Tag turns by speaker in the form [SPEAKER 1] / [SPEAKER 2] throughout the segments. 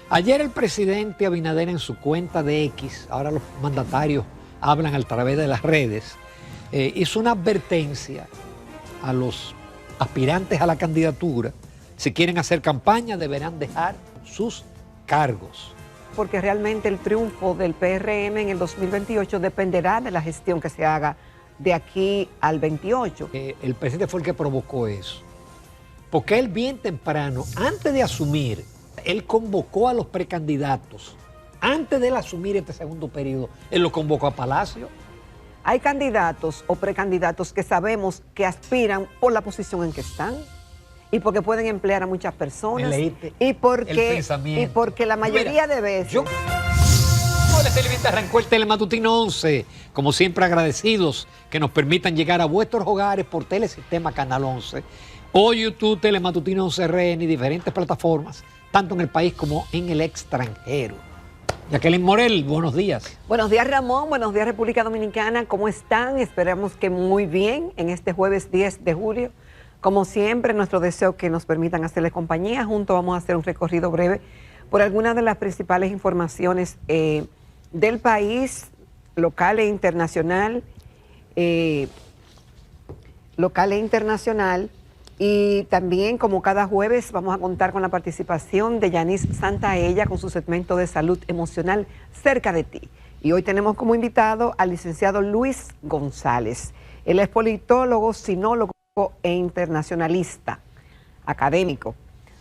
[SPEAKER 1] Ayer el presidente Abinader en su cuenta de X, ahora los mandatarios hablan a través de las redes, hizo una advertencia a los aspirantes a la candidatura. Si quieren hacer campaña deberán dejar sus cargos.
[SPEAKER 2] Porque realmente el triunfo del PRM en el 2028 dependerá de la gestión que se haga de aquí al 28.
[SPEAKER 1] El presidente fue el que provocó eso. Porque él bien temprano, antes de asumir, él convocó a los precandidatos. Antes de él asumir este segundo periodo, él lo convocó a Palacio.
[SPEAKER 2] Hay candidatos o precandidatos que sabemos que aspiran por la posición en que están y porque pueden emplear a muchas personas y porque la mayoría de veces...
[SPEAKER 1] Hola, televidentes, arrancó el Telematutino 11. Como siempre, agradecidos que nos permitan llegar a vuestros hogares por Telesistema Canal 11 o YouTube Telematutino 11 RN y diferentes plataformas, tanto en el país como en el extranjero. Jacqueline Morel, buenos días.
[SPEAKER 2] Buenos días, Ramón. Buenos días, República Dominicana. ¿Cómo están? Esperamos que muy bien en este jueves 10 de julio. Como siempre, nuestro deseo que nos permitan hacerles compañía. Juntos vamos a hacer un recorrido breve por algunas de las principales informaciones del país, local e internacional. Y también, como cada jueves, vamos a contar con la participación de Yanis Santaella con su segmento de salud emocional Cerca de Ti. Y hoy tenemos como invitado al licenciado Luis González. Él es politólogo, sinólogo e internacionalista, académico.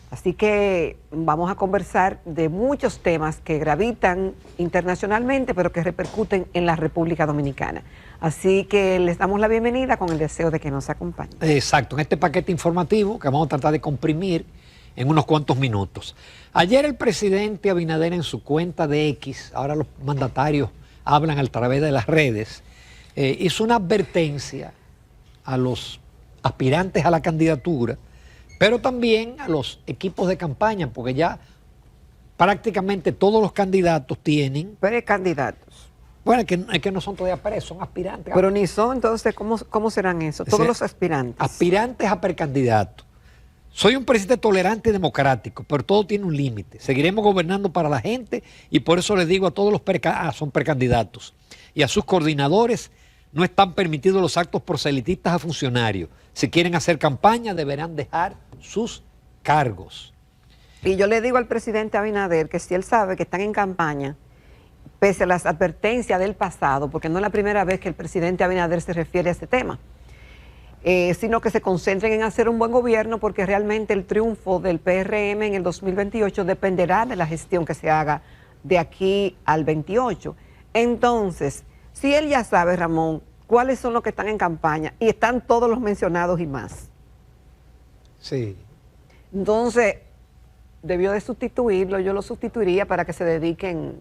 [SPEAKER 2] Así que vamos a conversar de muchos temas que gravitan internacionalmente, pero que repercuten en la República Dominicana. Así que les damos la bienvenida con el deseo de que nos acompañen.
[SPEAKER 1] Exacto, en este paquete informativo que vamos a tratar de comprimir en unos cuantos minutos. Ayer el presidente Abinader en su cuenta de X, ahora los mandatarios hablan a través de las redes, hizo una advertencia a los aspirantes a la candidatura, pero también a los equipos de campaña, porque ya prácticamente todos los candidatos tienen...
[SPEAKER 2] Precandidatos.
[SPEAKER 1] Bueno, es que no son todavía presos, son aspirantes.
[SPEAKER 2] Pero ni son, entonces, ¿cómo serán eso? Todos los aspirantes.
[SPEAKER 1] Aspirantes a precandidato. Soy un presidente tolerante y democrático, pero todo tiene un límite. Seguiremos gobernando para la gente y por eso les digo a todos los son precandidatos y a sus coordinadores, no están permitidos los actos proselitistas a funcionarios. Si quieren hacer campaña deberán dejar sus cargos.
[SPEAKER 2] Y yo le digo al presidente Abinader que si él sabe que están en campaña, pese a las advertencias del pasado, porque no es la primera vez que el presidente Abinader se refiere a este tema, sino que se concentren en hacer un buen gobierno, porque realmente el triunfo del PRM en el 2028 dependerá de la gestión que se haga de aquí al 28. Entonces, si él ya sabe, Ramón, cuáles son los que están en campaña, y están todos los mencionados y más.
[SPEAKER 1] Sí.
[SPEAKER 2] Entonces, debió de sustituirlo, yo lo sustituiría para que se dediquen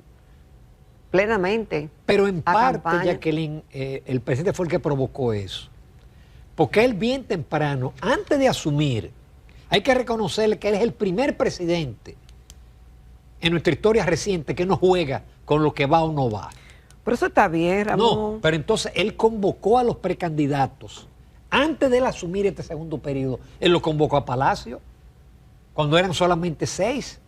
[SPEAKER 2] plenamente.
[SPEAKER 1] Pero en parte,
[SPEAKER 2] campaña.
[SPEAKER 1] Jacqueline, el presidente fue el que provocó eso. Porque él bien temprano, antes de asumir, hay que reconocerle que él es el primer presidente en nuestra historia reciente que no juega con lo que va o no va.
[SPEAKER 2] Pero eso está bien, Ramón.
[SPEAKER 1] No, pero entonces él convocó a los precandidatos. Antes de él asumir este segundo periodo, él lo convocó a Palacio, cuando eran solamente 6.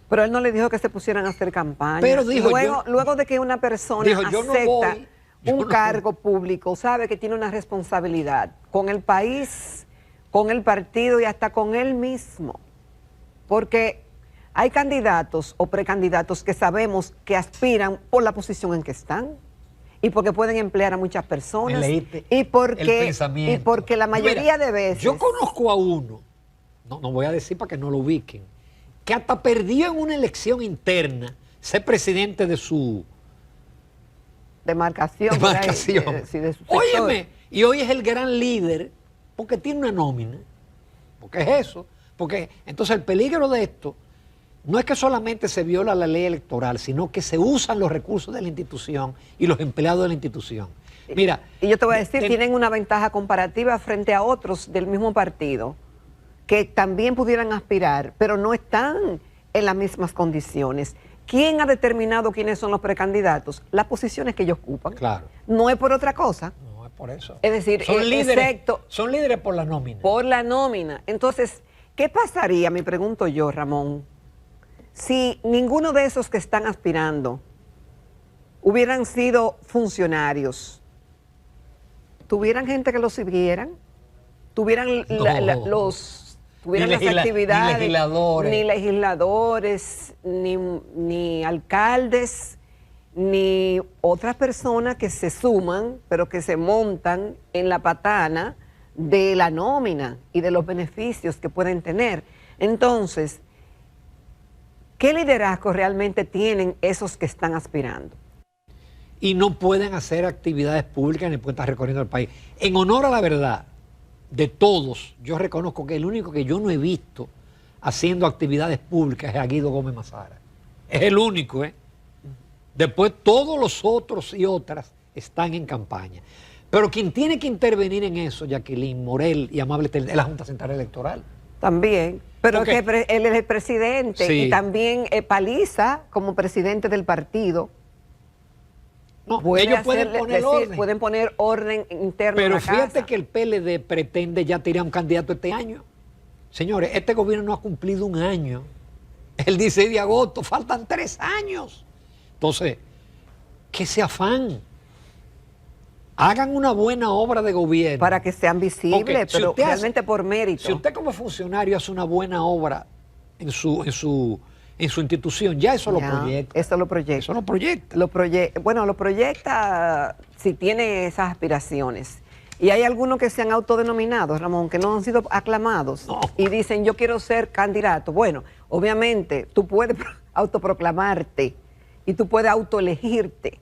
[SPEAKER 2] Pero él no le dijo que se pusieran a hacer campaña.
[SPEAKER 1] Pero dijo,
[SPEAKER 2] luego de que una persona acepta un cargo público, sabe que tiene una responsabilidad con el país, con el partido y hasta con él mismo. Porque hay candidatos o precandidatos que sabemos que aspiran por la posición en que están y porque pueden emplear a muchas personas y porque la mayoría de veces...
[SPEAKER 1] Yo conozco a uno, no voy a decir para que no lo ubiquen, que hasta perdió en una elección interna ser presidente de su
[SPEAKER 2] demarcación.
[SPEAKER 1] Óyeme, y hoy es el gran líder porque tiene una nómina, porque es eso, porque entonces el peligro de esto no es que solamente se viola la ley electoral, sino que se usan los recursos de la institución y los empleados de la institución. Mira,
[SPEAKER 2] y yo te voy a decir, tienen una ventaja comparativa frente a otros del mismo partido que también pudieran aspirar, pero no están en las mismas condiciones. ¿Quién ha determinado quiénes son los precandidatos? Las posiciones que ellos ocupan.
[SPEAKER 1] Claro.
[SPEAKER 2] No es por otra cosa.
[SPEAKER 1] No es por eso.
[SPEAKER 2] Es decir,
[SPEAKER 1] son líderes por la nómina.
[SPEAKER 2] Por la nómina. Entonces, ¿qué pasaría, me pregunto yo, Ramón, si ninguno de esos que están aspirando hubieran sido funcionarios, ¿tuvieran gente que los siguieran? ¿Tuvieran tuvieran las actividades? Ni legisladores, ni alcaldes, ni otras personas que se suman, pero que se montan en la patana de la nómina y de los beneficios que pueden tener. Entonces, ¿qué liderazgo realmente tienen esos que están aspirando?
[SPEAKER 1] Y no pueden hacer actividades públicas ni pueden estar recorriendo el país. En honor a la verdad de todos, yo reconozco que el único que yo no he visto haciendo actividades públicas es a Guido Gómez Mazara. Es el único, ¿eh? Después todos los otros y otras están en campaña. Pero quien tiene que intervenir en eso, Jacqueline, Morel y Amable, es la Junta Central Electoral.
[SPEAKER 2] También, pero
[SPEAKER 1] Okay.
[SPEAKER 2] es que él es el presidente,
[SPEAKER 1] Sí.
[SPEAKER 2] y también Paliza, como presidente del partido,
[SPEAKER 1] No,
[SPEAKER 2] puede
[SPEAKER 1] ellos pueden
[SPEAKER 2] hacerle-
[SPEAKER 1] poner
[SPEAKER 2] decir,
[SPEAKER 1] orden.
[SPEAKER 2] pueden poner orden interno en
[SPEAKER 1] Pero
[SPEAKER 2] la
[SPEAKER 1] fíjate
[SPEAKER 2] casa.
[SPEAKER 1] que el PLD pretende ya tirar un candidato este año. Señores, este gobierno no ha cumplido un año. El 16 de agosto, faltan 3 años. Entonces, que se afán. Hagan una buena obra de gobierno.
[SPEAKER 2] Para que sean visibles,
[SPEAKER 1] Ok, si
[SPEAKER 2] pero
[SPEAKER 1] usted hace-
[SPEAKER 2] realmente por mérito.
[SPEAKER 1] Si usted como funcionario hace una buena obra en su institución, ya eso lo
[SPEAKER 2] Ya,
[SPEAKER 1] proyecta.
[SPEAKER 2] Eso lo proyecta.
[SPEAKER 1] Eso lo proyecta.
[SPEAKER 2] Lo proyecta si tiene esas aspiraciones. Y hay algunos que se han autodenominado, Ramón, que no han sido aclamados
[SPEAKER 1] No.
[SPEAKER 2] y dicen yo quiero ser candidato. Bueno, obviamente tú puedes autoproclamarte y tú puedes autoelegirte,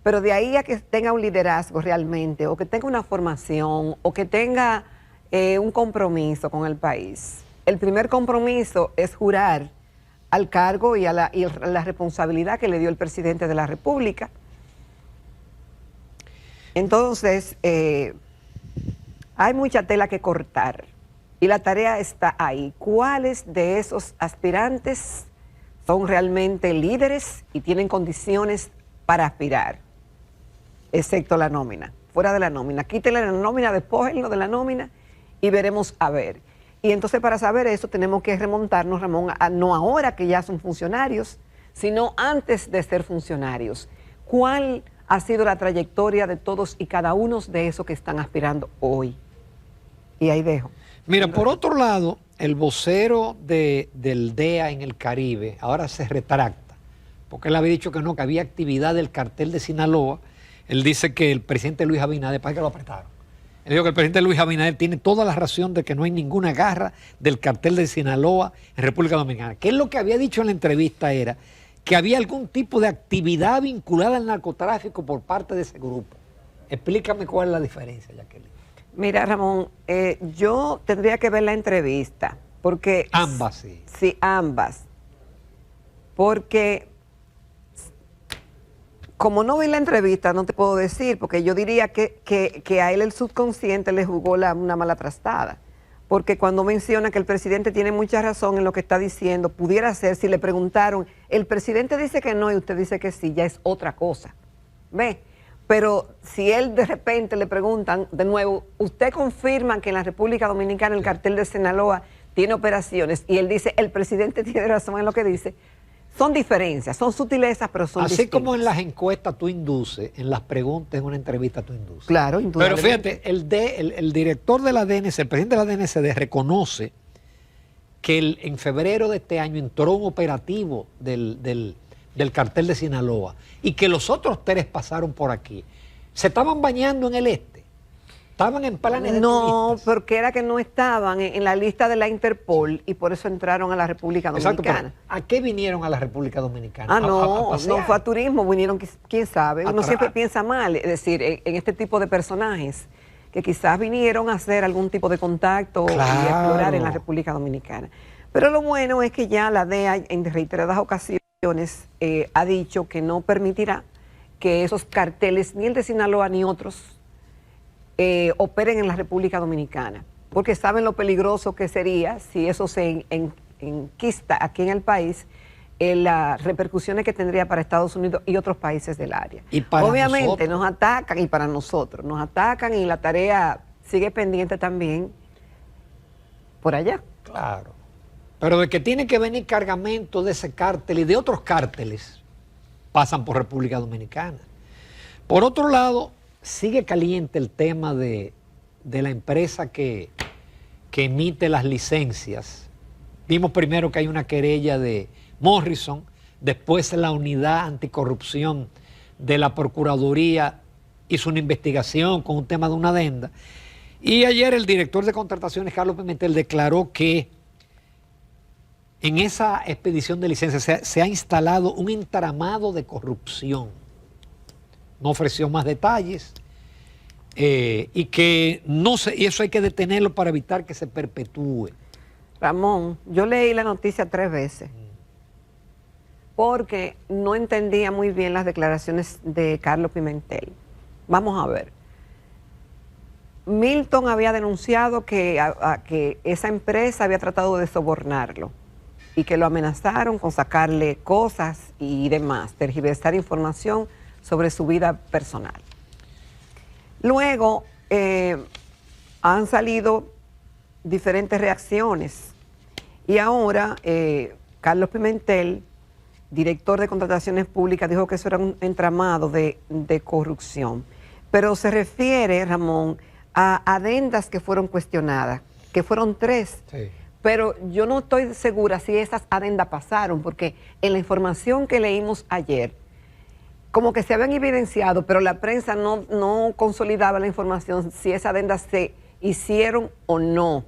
[SPEAKER 2] pero de ahí a que tenga un liderazgo realmente, o que tenga una formación, o que tenga un compromiso con el país. El primer compromiso es jurar al cargo y a la responsabilidad que le dio el presidente de la República. Entonces, hay mucha tela que cortar y la tarea está ahí. ¿Cuáles de esos aspirantes son realmente líderes y tienen condiciones para aspirar? Excepto la nómina, fuera de la nómina. Quítenle la nómina, despójenlo de la nómina y veremos a ver. Y entonces para saber eso tenemos que remontarnos, Ramón, no ahora que ya son funcionarios, sino antes de ser funcionarios. ¿Cuál ha sido la trayectoria de todos y cada uno de esos que están aspirando hoy? Y ahí dejo.
[SPEAKER 1] Mira, por otro lado, el vocero del DEA en el Caribe ahora se retracta, porque él había dicho que no, que había actividad del cartel de Sinaloa. Él dice que el presidente Luis Abinader, para que lo apretaron. Él dijo que el presidente Luis Abinader tiene toda la razón de que no hay ninguna garra del cartel de Sinaloa en República Dominicana. Que él lo que había dicho en la entrevista era que había algún tipo de actividad vinculada al narcotráfico por parte de ese grupo. Explícame cuál es la diferencia, Jacqueline.
[SPEAKER 2] Mira, Ramón, yo tendría que ver la entrevista, porque...
[SPEAKER 1] Ambas, sí.
[SPEAKER 2] Sí, ambas. Porque como no vi la entrevista, no te puedo decir, porque yo diría que a él el subconsciente le jugó una mala trastada. Porque cuando menciona que el presidente tiene mucha razón en lo que está diciendo, pudiera ser, si le preguntaron, el presidente dice que no y usted dice que sí, ya es otra cosa. ¿Ve? Pero si él de repente le preguntan de nuevo, ¿usted confirma que en la República Dominicana el cartel de Sinaloa tiene operaciones? Y él dice, el presidente tiene razón en lo que dice. Son diferencias, son sutilezas, pero son
[SPEAKER 1] Así
[SPEAKER 2] distintas.
[SPEAKER 1] como en las encuestas tú induces, en las preguntas, en una entrevista tú induces.
[SPEAKER 2] Claro,
[SPEAKER 1] Pero
[SPEAKER 2] indudablemente.
[SPEAKER 1] fíjate, el director de la DNC, el presidente de la DNCD reconoce que en febrero de este año entró un operativo del cartel de Sinaloa y que los otros 3 pasaron por aquí. Se estaban bañando en el este, estaban en planes de
[SPEAKER 2] No,
[SPEAKER 1] turistas.
[SPEAKER 2] porque era que no estaban en la lista de la Interpol y por eso entraron a la República
[SPEAKER 1] Exacto, pero
[SPEAKER 2] Dominicana.
[SPEAKER 1] ¿a qué vinieron a la República Dominicana?
[SPEAKER 2] Ah, no,
[SPEAKER 1] pasear.
[SPEAKER 2] no fue a turismo, vinieron, quién sabe. Uno
[SPEAKER 1] Atrás.
[SPEAKER 2] siempre piensa mal, es decir, en este tipo de personajes que quizás vinieron a hacer algún tipo de contacto y
[SPEAKER 1] Claro.
[SPEAKER 2] explorar en la República Dominicana. Pero lo bueno es que ya la DEA en reiteradas ocasiones ha dicho que no permitirá que esos carteles, ni el de Sinaloa ni otros, operen en la República Dominicana, porque saben lo peligroso que sería si eso se enquista aquí en el país, las repercusiones que tendría para Estados Unidos y otros países del área.
[SPEAKER 1] Y para
[SPEAKER 2] Obviamente
[SPEAKER 1] nosotros.
[SPEAKER 2] nos atacan, y para nosotros, nos atacan y la tarea sigue pendiente también por allá.
[SPEAKER 1] Claro. Pero de que tiene que venir cargamento de ese cártel y de otros cárteles, pasan por República Dominicana. Por otro lado, sigue caliente el tema de la empresa que emite las licencias. Vimos primero que hay una querella de Morrison, después la unidad anticorrupción de la Procuraduría hizo una investigación con un tema de una adenda. Y ayer el director de contrataciones, Carlos Pimentel, declaró que en esa expedición de licencias se ha instalado un entramado de corrupción. No ofreció más detalles y que no se, y eso hay que detenerlo para evitar que se perpetúe.
[SPEAKER 2] Ramón, yo leí la noticia 3 veces porque no entendía muy bien las declaraciones de Carlos Pimentel. Vamos a ver. Milton había denunciado que esa empresa había tratado de sobornarlo y que lo amenazaron con sacarle cosas y demás, tergiversar información sobre su vida personal. Luego han salido diferentes reacciones y ahora Carlos Pimentel, director de contrataciones públicas, dijo que eso era un entramado de corrupción, pero se refiere, Ramón, a adendas que fueron cuestionadas, que fueron 3. Sí. Pero yo no estoy segura si esas adendas pasaron, porque en la información que leímos ayer, como que se habían evidenciado, pero la prensa no consolidaba la información si esas adendas se hicieron o no,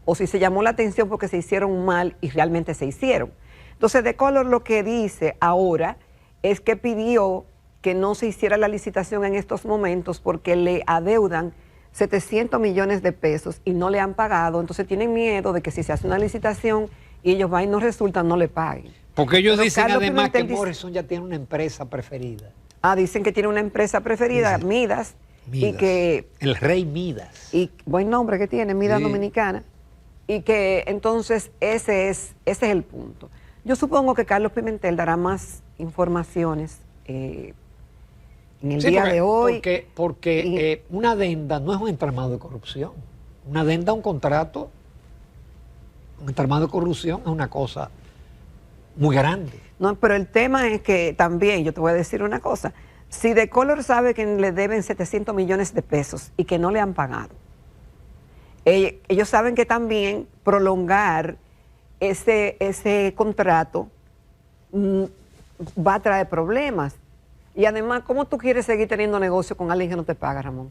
[SPEAKER 2] o si se llamó la atención porque se hicieron mal y realmente se hicieron. Entonces, De Color lo que dice ahora es que pidió que no se hiciera la licitación en estos momentos porque le adeudan 700 millones de pesos y no le han pagado, entonces tienen miedo de que si se hace una licitación y ellos van y no resultan, no le paguen.
[SPEAKER 1] Porque ellos dicen Carlos además Pimentel que Morrison ya tiene una empresa preferida.
[SPEAKER 2] Dicen que tiene una empresa preferida, dice, Midas, y que...
[SPEAKER 1] El Rey Midas.
[SPEAKER 2] Y buen nombre que tiene, Midas sí. Dominicana, y que entonces ese es el punto. Yo supongo que Carlos Pimentel dará más informaciones en el día de hoy.
[SPEAKER 1] Porque una adenda no es un entramado de corrupción. Una adenda, un contrato, un entramado de corrupción es una cosa muy grande.
[SPEAKER 2] No, pero el tema es que también, yo te voy a decir una cosa, si De Color sabe que le deben 700 millones de pesos y que no le han pagado, ellos saben que también prolongar ese contrato va a traer problemas. Y además, ¿cómo tú quieres seguir teniendo negocio con alguien que no te paga, Ramón?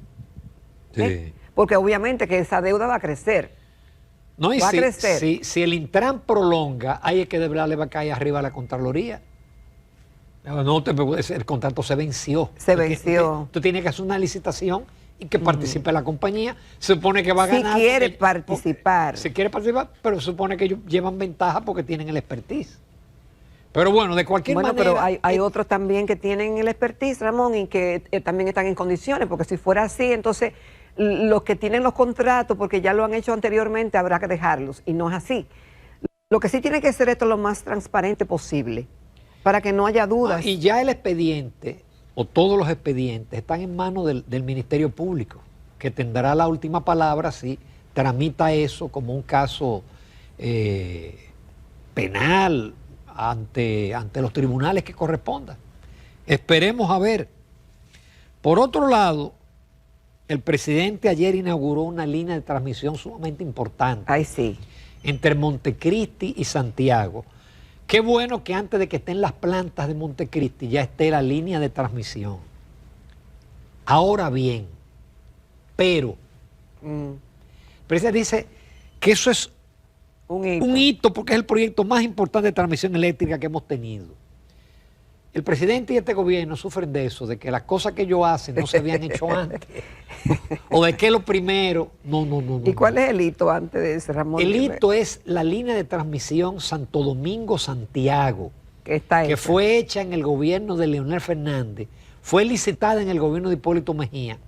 [SPEAKER 1] Sí.
[SPEAKER 2] Porque obviamente que esa deuda va a crecer.
[SPEAKER 1] No, y si el Intran prolonga, ahí es que de verdad le va a caer arriba a la Contraloría. No, el contrato se venció.
[SPEAKER 2] Se venció.
[SPEAKER 1] Tú tienes que hacer una licitación y que participe la compañía. Se supone que va a ganar.
[SPEAKER 2] Si quiere participar.
[SPEAKER 1] Si quiere participar, pero se supone que ellos llevan ventaja porque tienen el expertise. Pero bueno, de cualquier manera...
[SPEAKER 2] Bueno, pero hay otros también que tienen el expertise, Ramón, y que también están en condiciones, porque si fuera así, entonces los que tienen los contratos, porque ya lo han hecho anteriormente, habrá que dejarlos, y no es así. Lo que sí tiene que ser esto lo más transparente posible, para que no haya dudas.
[SPEAKER 1] Y ya el expediente, o todos los expedientes, están en manos del Ministerio Público, que tendrá la última palabra si tramita eso como un caso penal, ante los tribunales que correspondan. Esperemos a ver. Por otro lado, el presidente ayer inauguró una línea de transmisión sumamente importante.
[SPEAKER 2] Ay, sí.
[SPEAKER 1] Entre Montecristi y Santiago. Qué bueno que antes de que estén las plantas de Montecristi ya esté la línea de transmisión. Ahora bien, pero el presidente dice que eso es un hito porque es el proyecto más importante de transmisión eléctrica que hemos tenido. El presidente y este gobierno sufren de eso, de que las cosas que ellos hacen no se habían hecho antes. O de que lo primero... No.
[SPEAKER 2] ¿Y cuál es el hito antes de ese, Ramón?
[SPEAKER 1] El hito es la línea de transmisión Santo Domingo-Santiago, que fue hecha en el gobierno de Leonel Fernández, fue licitada en el gobierno de Hipólito Mejía.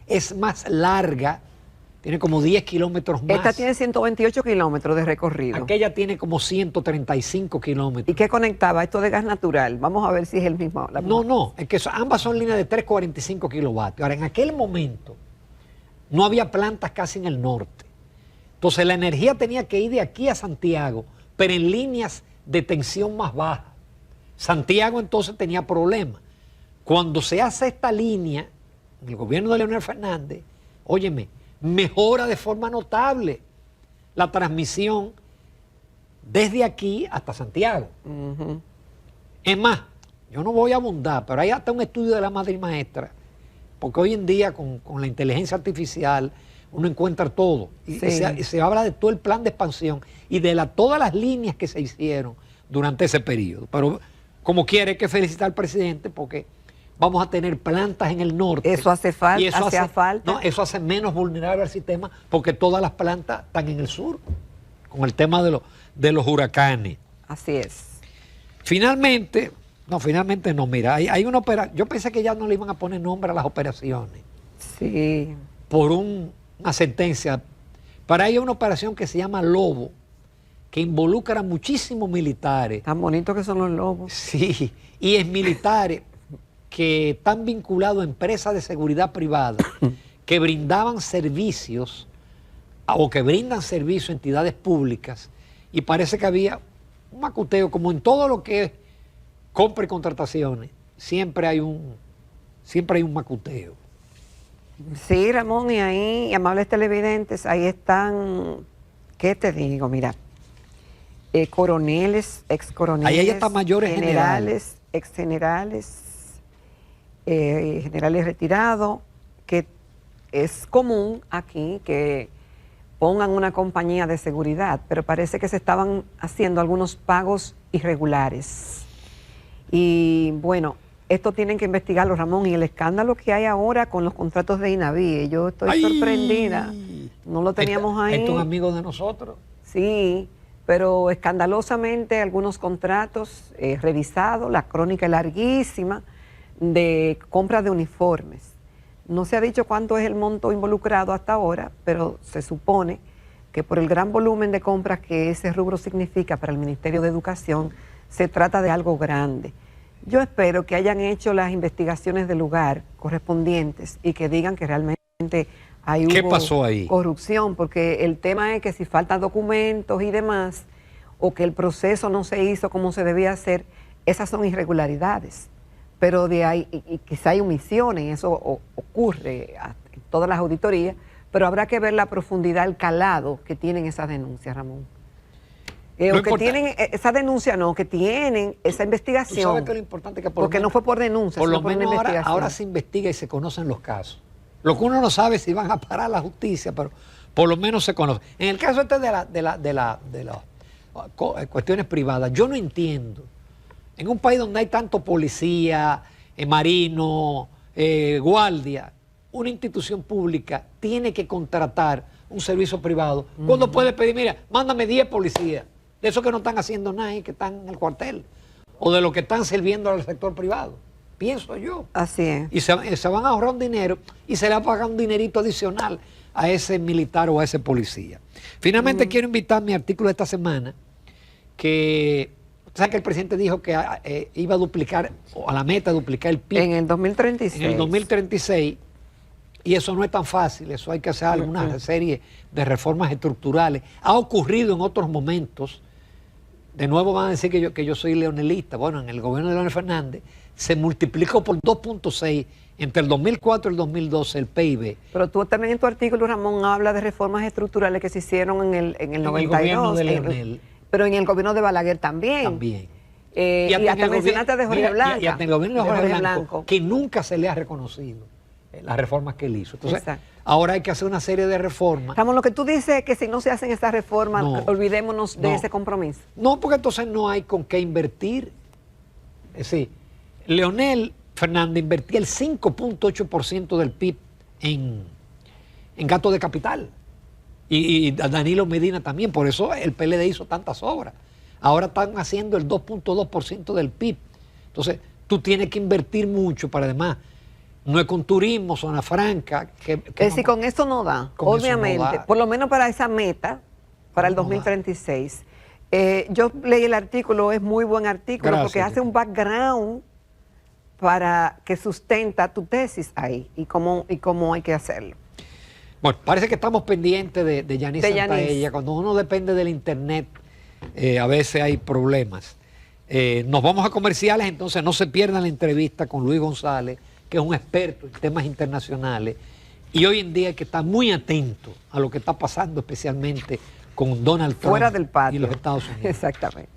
[SPEAKER 1] Es más larga, tiene como 10 kilómetros más.
[SPEAKER 2] Esta tiene 128 kilómetros de recorrido.
[SPEAKER 1] Aquella tiene como 135 kilómetros.
[SPEAKER 2] ¿Y qué conectaba? Esto de gas natural. Vamos a ver si es el mismo.
[SPEAKER 1] No, es que ambas son líneas de 345 kilovatios. Ahora, en aquel momento no había plantas casi en el norte. Entonces la energía tenía que ir de aquí a Santiago, pero en líneas de tensión más baja. Santiago entonces tenía problemas. Cuando se hace esta línea, el gobierno de Leonel Fernández, óyeme, mejora de forma notable la transmisión desde aquí hasta Santiago. Es más, yo no voy a abundar, pero hay hasta un estudio de la madre maestra, porque hoy en día con la inteligencia artificial uno encuentra todo y se habla de todo el plan de expansión y de todas las líneas que se hicieron durante ese periodo. Pero como quiere, hay que felicitar al presidente porque vamos a tener plantas en el norte.
[SPEAKER 2] Eso hace falta.
[SPEAKER 1] Y eso
[SPEAKER 2] hace falta.
[SPEAKER 1] No, eso hace menos vulnerable al sistema porque todas las plantas están en el sur, con el tema de los huracanes.
[SPEAKER 2] Así es.
[SPEAKER 1] Finalmente no, mira, hay una operación. Yo pensé que ya no le iban a poner nombre a las operaciones.
[SPEAKER 2] Sí.
[SPEAKER 1] Por una sentencia. Para ahí hay una operación que se llama Lobo, que involucra a muchísimos militares.
[SPEAKER 2] Tan bonitos que son los lobos.
[SPEAKER 1] Sí, y es militares que están vinculados a empresas de seguridad privada que brindaban servicios o que brindan servicios a entidades públicas y parece que había un macuteo, como en todo lo que es compra y contrataciones, siempre hay un macuteo.
[SPEAKER 2] Sí, Ramón, y ahí, amables televidentes, ahí están, ¿qué te digo? Mira, coroneles, excoroneles,
[SPEAKER 1] ahí hay hasta mayores
[SPEAKER 2] generales, exgenerales, generales retirados, que es común aquí que pongan una compañía de seguridad, pero parece que se estaban haciendo algunos pagos irregulares. Y bueno, esto tienen que investigarlo, Ramón, y el escándalo que hay ahora con los contratos de INAVIE, yo estoy sorprendida, no lo teníamos ahí.
[SPEAKER 1] Esto es un amigo de nosotros.
[SPEAKER 2] Sí, pero escandalosamente algunos contratos revisados, la crónica es larguísima, de compra de uniformes. No se ha dicho cuánto es el monto involucrado hasta ahora, pero se supone que por el gran volumen de compras que ese rubro significa para el Ministerio de Educación, se trata de algo grande. Yo espero que hayan hecho las investigaciones del lugar correspondientes y que digan que realmente hubo
[SPEAKER 1] pasó ahí?
[SPEAKER 2] Corrupción, porque el tema es que si faltan documentos y demás, o que el proceso no se hizo como se debía hacer, esas son irregularidades. Pero de ahí, y quizá hay omisiones, eso ocurre en todas las auditorías, pero habrá que ver la profundidad, el calado que tienen esas denuncias, Ramón. O que tienen esa denuncia, no, que tienen esa investigación.
[SPEAKER 1] ¿Tú sabes que lo importante que
[SPEAKER 2] porque no fue por denuncia,
[SPEAKER 1] por
[SPEAKER 2] sino
[SPEAKER 1] lo
[SPEAKER 2] por
[SPEAKER 1] menos
[SPEAKER 2] una investigación.
[SPEAKER 1] ahora se investiga y se conocen los casos. Lo que uno no sabe es si van a parar a la justicia, pero por lo menos se conoce. En el caso este de las cuestiones privadas, yo no entiendo. En un país donde hay tanto policía, marino, guardia, una institución pública tiene que contratar un servicio privado. Cuando puede pedir, mira, mándame 10 policías, de esos que no están haciendo nada y que están en el cuartel, o de los que están sirviendo al sector privado, pienso yo.
[SPEAKER 2] Así es.
[SPEAKER 1] Y se van a ahorrar un dinero y se le va a pagar un dinerito adicional a ese militar o a ese policía. Finalmente quiero invitar mi artículo de esta semana, que ¿sabes que el presidente dijo que iba a duplicar, o a la meta de duplicar el PIB?
[SPEAKER 2] En el 2036.
[SPEAKER 1] En el 2036, y eso no es tan fácil, eso hay que hacer alguna serie de reformas estructurales. Ha ocurrido en otros momentos, de nuevo van a decir que yo soy leonelista. Bueno, en el gobierno de Leonel Fernández se multiplicó por 2.6 entre el 2004 y el 2012 el PIB.
[SPEAKER 2] Pero tú también en tu artículo, Ramón, habla de reformas estructurales que se hicieron en el 92.
[SPEAKER 1] El gobierno de Leonel.
[SPEAKER 2] Pero en el gobierno de Balaguer también.
[SPEAKER 1] También.
[SPEAKER 2] Y hasta mencionaste de Jorge Blanco.
[SPEAKER 1] Y hasta el gobierno de Jorge Blanco, que nunca se le ha reconocido las reformas que él hizo. Entonces, ahora hay que hacer una serie de reformas.
[SPEAKER 2] Ramón, lo que tú dices es que si no se hacen estas reformas, olvidémonos de ese compromiso.
[SPEAKER 1] No, porque entonces no hay con qué invertir. Es decir, Leonel Fernández invertía el 5.8% del PIB en gasto de capital. Y Danilo Medina también, por eso el PLD hizo tantas obras. Ahora están haciendo el 2.2% del PIB. Entonces, tú tienes que invertir mucho para además, no es con turismo, zona franca. Es
[SPEAKER 2] decir, con eso no da, obviamente, no da. Por lo menos para esa meta, para el 2036. Yo leí el artículo, es muy buen artículo, porque hace un background para que sustenta tu tesis ahí y cómo hay que hacerlo.
[SPEAKER 1] Bueno, parece que estamos pendientes de Yanis Santaella. Cuando uno depende del internet, a veces hay problemas. Nos vamos a comerciales, entonces no se pierdan la entrevista con Luis González, que es un experto en temas internacionales. Y hoy en día hay que estar muy atento a lo que está pasando, especialmente con Donald Trump
[SPEAKER 2] fuera del patio
[SPEAKER 1] y los Estados Unidos.
[SPEAKER 2] Exactamente.